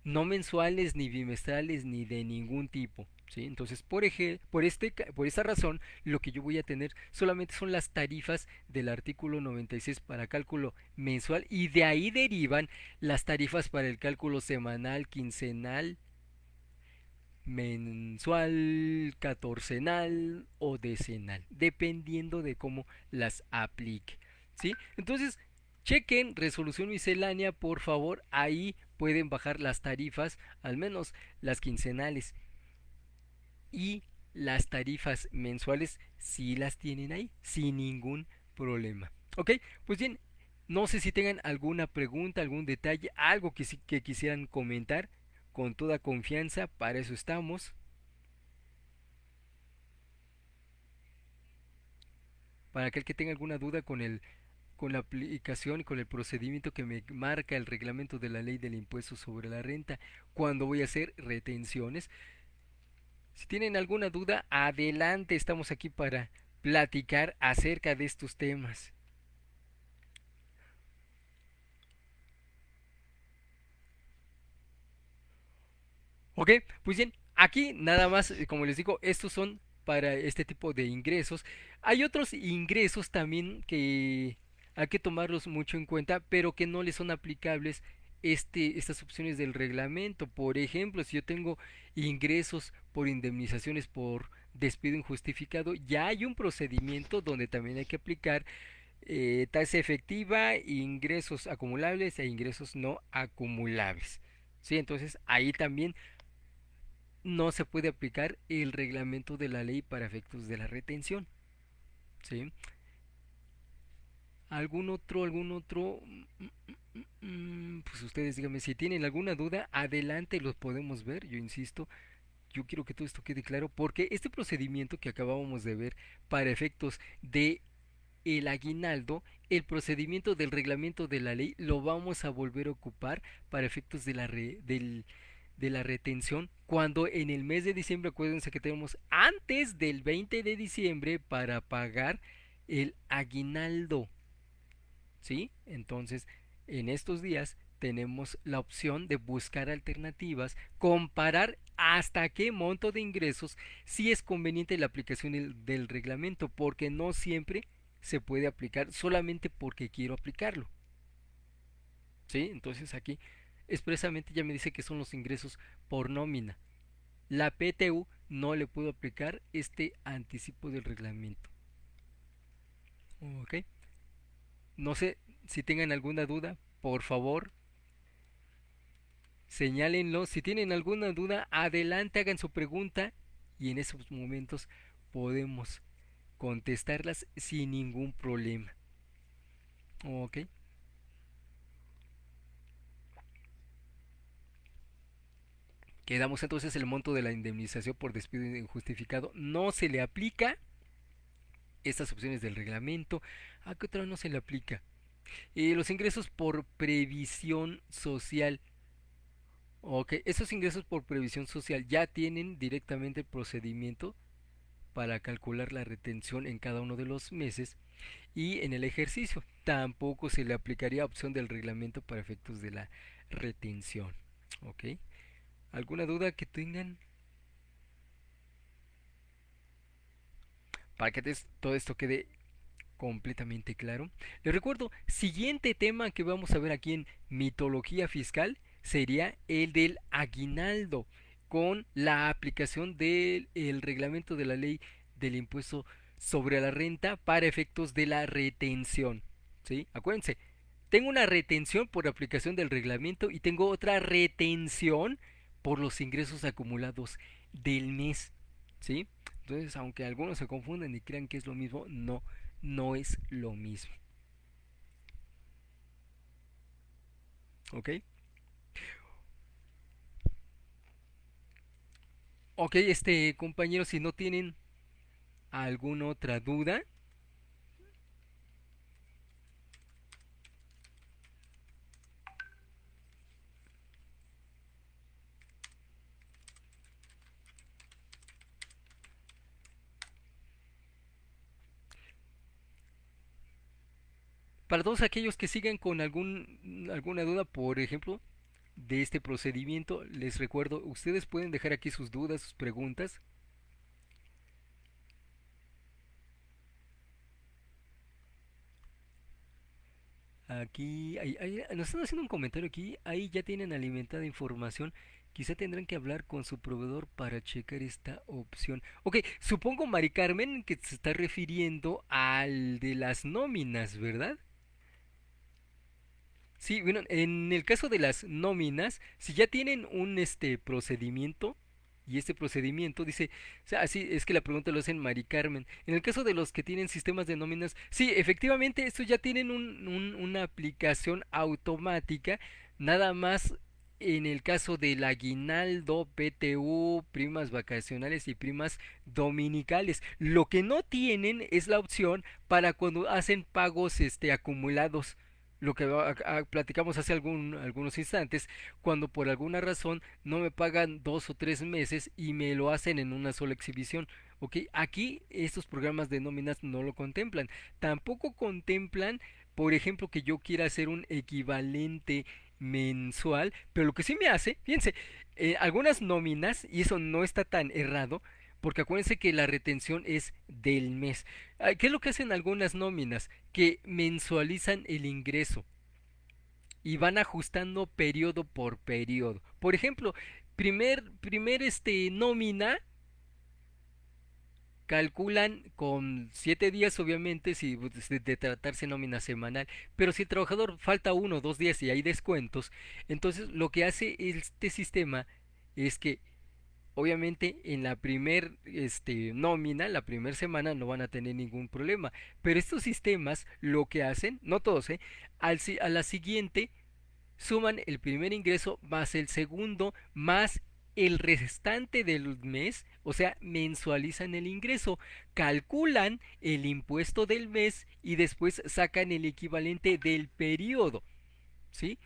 no mensuales ni bimestrales ni de ningún tipo. ¿Sí? Entonces, por esta razón, lo que yo voy a tener solamente son las tarifas del artículo 96 para cálculo mensual y de ahí derivan las tarifas para el cálculo semanal, quincenal, mensual, catorcenal o decenal, dependiendo de cómo las aplique. ¿sí? Entonces, chequen resolución miscelánea, por favor, ahí pueden bajar las tarifas, al menos las quincenales y las tarifas mensuales si las tienen ahí, sin ningún problema. Ok, pues bien, no sé si tengan alguna pregunta, algún detalle, algo que quisieran comentar, con toda confianza, para eso estamos. Para aquel que tenga alguna duda con la aplicación y con el procedimiento que me marca el reglamento de la ley del impuesto sobre la renta cuando voy a hacer retenciones. Si tienen alguna duda, adelante, estamos aquí para platicar acerca de estos temas. Ok, pues bien, aquí nada más, como les digo, estos son para este tipo de ingresos. Hay otros ingresos también que hay que tomarlos mucho en cuenta, pero que no les son aplicables estas opciones del reglamento. Por ejemplo, si yo tengo ingresos por indemnizaciones por despido injustificado, ya hay un procedimiento donde también hay que aplicar tasa efectiva, ingresos acumulables e ingresos no acumulables. Sí, entonces ahí también no se puede aplicar el reglamento de la ley para efectos de la retención. ¿Sí? ¿Algún otro? Pues ustedes díganme, si tienen alguna duda, adelante los podemos ver. Yo insisto, yo quiero que todo esto quede claro porque este procedimiento que acabábamos de ver para efectos de el aguinaldo, el procedimiento del reglamento de la ley lo vamos a volver a ocupar para efectos de la retención cuando en el mes de diciembre, acuérdense que tenemos antes del 20 de diciembre para pagar el aguinaldo, ¿sí? Entonces, en estos días tenemos la opción de buscar alternativas, comparar hasta qué monto de ingresos si es conveniente la aplicación del reglamento, porque no siempre se puede aplicar solamente porque quiero aplicarlo, ¿sí? Entonces aquí expresamente ya me dice que son los ingresos por nómina. La PTU no le puedo aplicar este anticipo del reglamento. Ok. No sé si tengan alguna duda, por favor, señálenlo. Si tienen alguna duda, adelante, hagan su pregunta y en esos momentos podemos contestarlas sin ningún problema. Ok. Quedamos entonces el monto de la indemnización por despido injustificado. No se le aplica estas opciones del reglamento. ¿A qué otra no se le aplica? Los ingresos por previsión social. Ok, esos ingresos por previsión social ya tienen directamente el procedimiento para calcular la retención en cada uno de los meses y en el ejercicio tampoco se le aplicaría opción del reglamento para efectos de la retención. Ok, ¿alguna duda que tengan? Para que todo esto quede completamente claro. Les recuerdo, siguiente tema que vamos a ver aquí en mitología fiscal sería el del aguinaldo con la aplicación del reglamento de la ley del impuesto sobre la renta para efectos de la retención. ¿Sí? Acuérdense, tengo una retención por aplicación del reglamento y tengo otra retención por los ingresos acumulados del mes. ¿Sí? Entonces, aunque algunos se confunden y crean que es lo mismo, no, no es lo mismo. ¿Ok? Ok, compañeros, si no tienen alguna otra duda, para todos aquellos que sigan con alguna duda, por ejemplo, de este procedimiento, les recuerdo, ustedes pueden dejar aquí sus dudas, sus preguntas. Aquí, nos están haciendo un comentario aquí, ahí ya tienen alimentada información Quizá tendrán que hablar con su proveedor para checar esta opción. Ok, supongo, Mari Carmen, que se está refiriendo al de las nóminas, ¿verdad? Sí, bueno, en el caso de las nóminas, si ya tienen un procedimiento, y este procedimiento dice, o sea, así es que la pregunta lo hacen Mari Carmen. En el caso de los que tienen sistemas de nóminas, sí, efectivamente, estos ya tienen una aplicación automática, nada más en el caso del aguinaldo, PTU, primas vacacionales y primas dominicales. Lo que no tienen es la opción para cuando hacen pagos acumulados, lo que platicamos hace algunos instantes, cuando por alguna razón no me pagan 2 o 3 meses y me lo hacen en una sola exhibición. ¿Ok? Aquí estos programas de nóminas no lo contemplan. Tampoco contemplan, por ejemplo, que yo quiera hacer un equivalente mensual, pero lo que sí me hace, fíjense, algunas nóminas, y eso no está tan errado, porque acuérdense que la retención es del mes. ¿Qué es lo que hacen algunas nóminas? Que mensualizan el ingreso y van ajustando periodo por periodo. Por ejemplo, primer nómina calculan con 7 días, obviamente, si pues, de tratarse nómina semanal, pero si el trabajador falta 1 o 2 días y hay descuentos, entonces lo que hace este sistema es que obviamente en la primer nómina, la primera semana no van a tener ningún problema, pero estos sistemas lo que hacen, no todos, a la siguiente suman el primer ingreso más el segundo más el restante del mes, o sea, mensualizan el ingreso, calculan el impuesto del mes y después sacan el equivalente del periodo, ¿sí?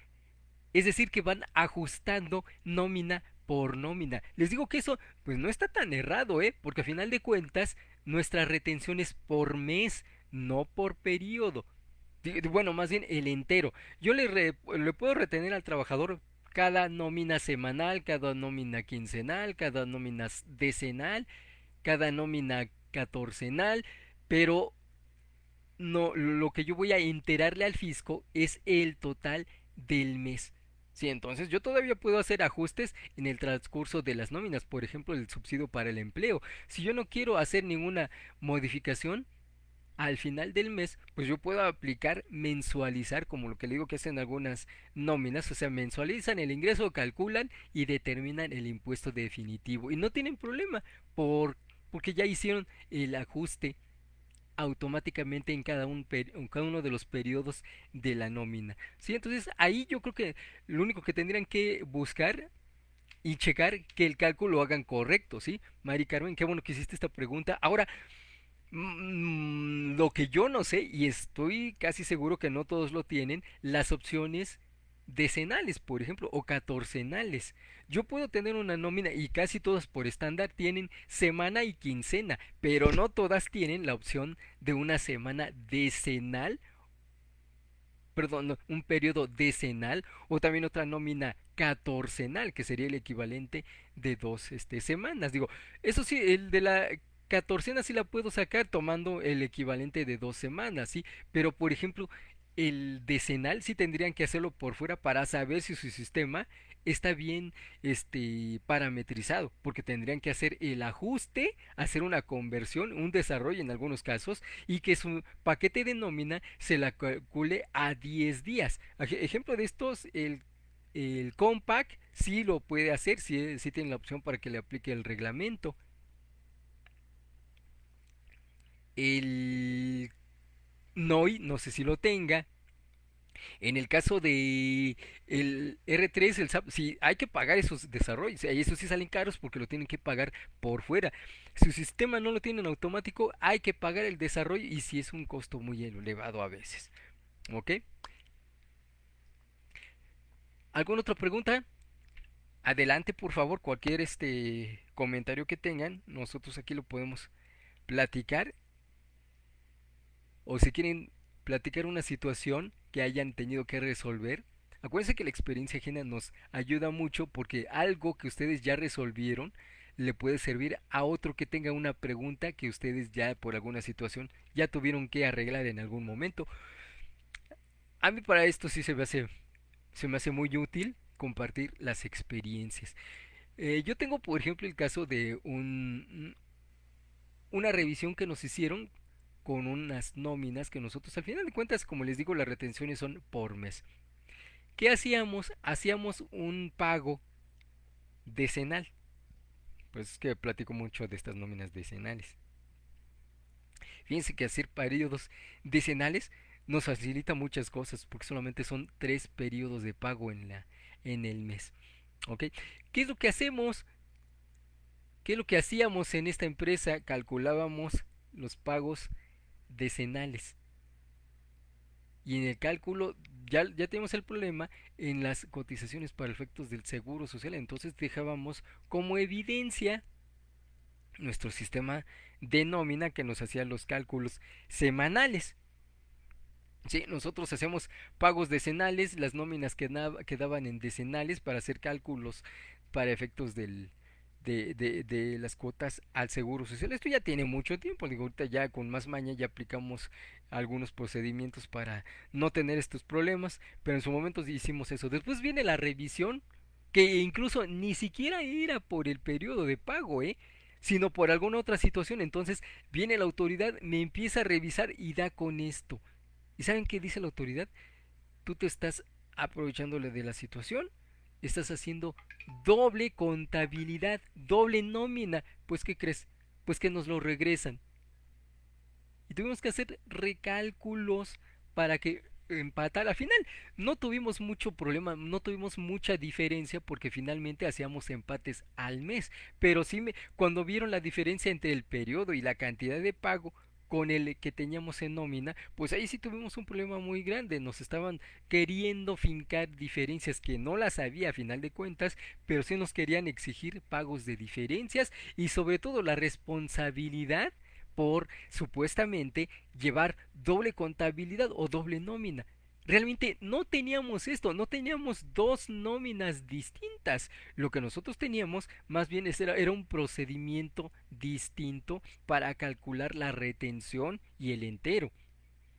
Es decir, que van ajustando nómina por nómina. Les digo que eso pues no está tan errado, ¿eh? Porque a final de cuentas nuestra retención es por mes, no por periodo. Bueno, más bien el entero. Yo le puedo retener al trabajador cada nómina semanal, cada nómina quincenal, cada nómina decenal, cada nómina catorcenal, pero no, lo que yo voy a enterarle al fisco es el total del mes. Sí, entonces yo todavía puedo hacer ajustes en el transcurso de las nóminas, por ejemplo, el subsidio para el empleo. Si yo no quiero hacer ninguna modificación, al final del mes, pues yo puedo aplicar mensualizar, como lo que le digo que hacen algunas nóminas, o sea, mensualizan el ingreso, calculan y determinan el impuesto definitivo. Y no tienen problema porque ya hicieron el ajuste automáticamente en cada uno de los periodos de la nómina. ¿Sí? Entonces ahí yo creo que lo único que tendrían que buscar y checar que el cálculo lo hagan correcto, ¿sí? Mari Carmen, qué bueno que hiciste esta pregunta. Ahora, lo que yo no sé, y estoy casi seguro que no todos lo tienen, las opciones decenales, por ejemplo, o catorcenales. Yo puedo tener una nómina y casi todas por estándar tienen semana y quincena, pero no todas tienen la opción de una semana decenal, perdón, no, un periodo decenal o también otra nómina catorcenal, que sería el equivalente de dos semanas. Digo, eso sí, el de la catorcena sí la puedo sacar tomando el equivalente de 2 semanas, ¿sí? Pero, por ejemplo, el decenal sí tendrían que hacerlo por fuera para saber si su sistema está bien parametrizado, porque tendrían que hacer el ajuste, hacer una conversión, un desarrollo en algunos casos, y que su paquete de nómina se la calcule a 10 días. Ejemplo de estos, el Compact sí lo puede hacer, sí tiene la opción para que le aplique el reglamento. El NOI, no sé si lo tenga. En el caso de el R3, el SAP, sí, hay que pagar esos desarrollos, y esos sí salen caros porque lo tienen que pagar por fuera. Si su sistema no lo tiene en automático, hay que pagar el desarrollo y si es un costo muy elevado a veces. ¿Ok? ¿Alguna otra pregunta? Adelante, por favor, cualquier comentario que tengan, nosotros aquí lo podemos platicar, o si quieren platicar una situación que hayan tenido que resolver. Acuérdense que la experiencia ajena nos ayuda mucho porque algo que ustedes ya resolvieron le puede servir a otro que tenga una pregunta que ustedes ya por alguna situación ya tuvieron que arreglar en algún momento. A mí para esto sí se me hace muy útil. compartir las experiencias. Yo tengo, por ejemplo, el caso de una revisión que nos hicieron con unas nóminas que nosotros, al final de cuentas, como les digo, las retenciones son por mes. ¿Qué hacíamos? Hacíamos un pago decenal. Pues es que platico mucho de estas nóminas decenales. Fíjense que hacer periodos decenales nos facilita muchas cosas porque solamente son 3 periodos de pago en el mes. ¿Ok? ¿Qué es lo que hacemos? ¿Qué es lo que hacíamos en esta empresa? Calculábamos los pagos decenales. Y en el cálculo ya tenemos el problema en las cotizaciones para efectos del seguro social. Entonces dejábamos como evidencia nuestro sistema de nómina que nos hacía los cálculos semanales. Sí, nosotros hacemos pagos decenales, las nóminas quedaban en decenales para hacer cálculos para efectos de las cuotas al seguro social. Esto ya tiene mucho tiempo, digo, ahorita ya con más maña ya aplicamos algunos procedimientos para no tener estos problemas, pero en su momento hicimos eso. Después viene la revisión, que incluso ni siquiera era por el periodo de pago, sino por alguna otra situación. Entonces viene la autoridad, me empieza a revisar y da con esto. ¿Y saben qué dice la autoridad? Tú te estás aprovechándole de la situación, estás haciendo doble contabilidad, doble nómina. Pues ¿qué crees? Pues que nos lo regresan. Y tuvimos que hacer recálculos para que empatar. Al final no tuvimos mucho problema, no tuvimos mucha diferencia porque finalmente hacíamos empates al mes. Pero sí, cuando vieron la diferencia entre el periodo y la cantidad de pago con el que teníamos en nómina, pues ahí sí tuvimos un problema muy grande. Nos estaban queriendo fincar diferencias que no las había a final de cuentas, pero sí nos querían exigir pagos de diferencias y sobre todo la responsabilidad por supuestamente llevar doble contabilidad o doble nómina. Realmente no teníamos esto, no teníamos dos nóminas distintas. Lo que nosotros teníamos más bien era un procedimiento distinto para calcular la retención y el entero.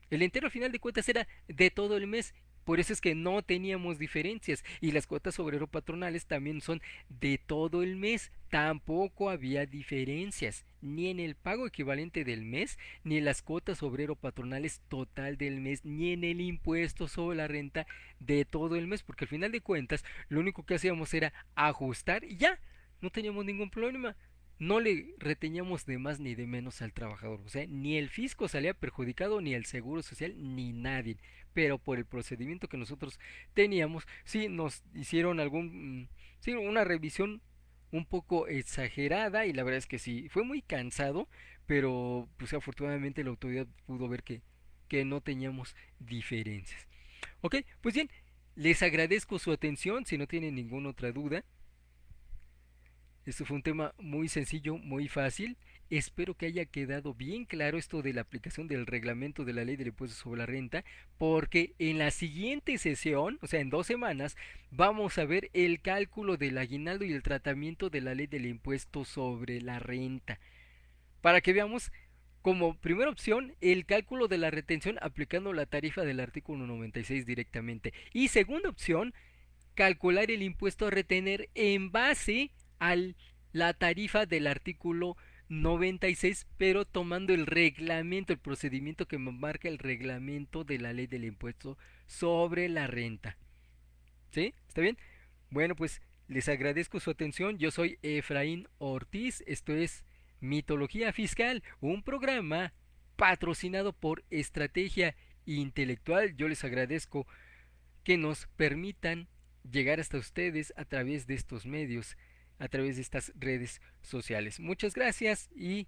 El entero al final de cuentas era de todo el mes. Por eso es que no teníamos diferencias. Y las cuotas obrero patronales también son de todo el mes. Tampoco había diferencias. Ni en el pago equivalente del mes, ni en las cuotas obrero patronales total del mes, ni en el impuesto sobre la renta de todo el mes. Porque al final de cuentas, lo único que hacíamos era ajustar y ya. No teníamos ningún problema. No le reteníamos de más ni de menos al trabajador. O sea, ni el fisco salía perjudicado, ni el seguro social, ni nadie. Pero por el procedimiento que nosotros teníamos, sí nos hicieron sí, una revisión un poco exagerada y la verdad es que sí, fue muy cansado, pero pues afortunadamente la autoridad pudo ver que no teníamos diferencias. Ok, pues bien, les agradezco su atención, si no tienen ninguna otra duda. Esto fue un tema muy sencillo, muy fácil. Espero que haya quedado bien claro esto de la aplicación del reglamento de la ley del impuesto sobre la renta, porque en la siguiente sesión, o sea, en 2 semanas, vamos a ver el cálculo del aguinaldo y el tratamiento de la ley del impuesto sobre la renta. Para que veamos como primera opción el cálculo de la retención aplicando la tarifa del artículo 96 directamente. Y segunda opción, calcular el impuesto a retener en base a la tarifa del artículo 96, pero tomando el reglamento, el procedimiento que marca el reglamento de la ley del impuesto sobre la renta. ¿Sí? ¿Está bien? Bueno, pues les agradezco su atención. Yo soy Efraín Ortiz. Esto es Mitología Fiscal, un programa patrocinado por Estrategia Intelectual. Yo les agradezco que nos permitan llegar hasta ustedes a través de estos medios, a través de estas redes sociales. Muchas gracias y